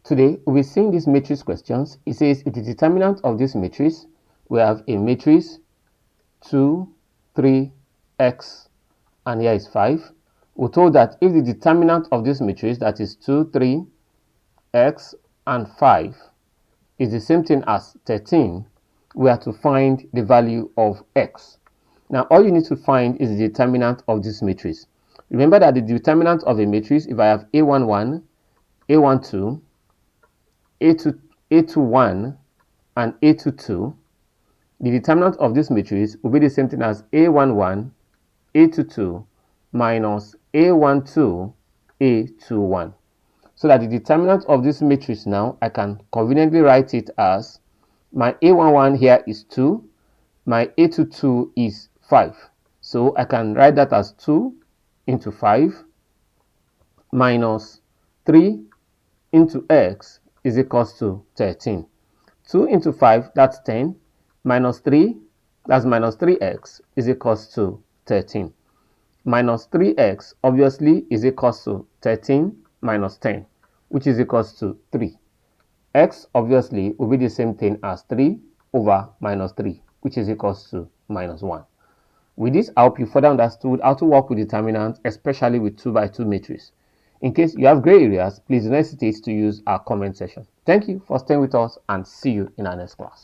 Today, we'll be seeing these matrix questions. It says if the determinant of this matrix, we have a matrix 2, 3, x, and here is 5. We're told that if the determinant of this matrix, that is 2, 3, x, and 5, is the same thing as 13, we are to find the value of x. Now, all you need to find is the determinant of this matrix. Remember that the determinant of a matrix, if I have A11, A12, A21, and A22, the determinant of this matrix will be the same thing as A11, A22, minus A12, A21. So that the determinant of this matrix now, I can conveniently write it as my A11 here is 2, my A22 is 5. So I can write that as 2 into 5 minus 3 into x is equals to 13. 2 into 5, that's 10, minus 3, that's minus 3x, is equals to 13. Minus 3x, obviously, is equals to 13 minus 10, which is equals to 3. X, obviously, will be the same thing as 3 over minus 3, which is equals to minus 1. With this, I hope you further understood how to work with determinants, especially with 2 by 2 matrix. In case you have gray areas, please don't hesitate to use our comment section. Thank you for staying with us and see you in our next class.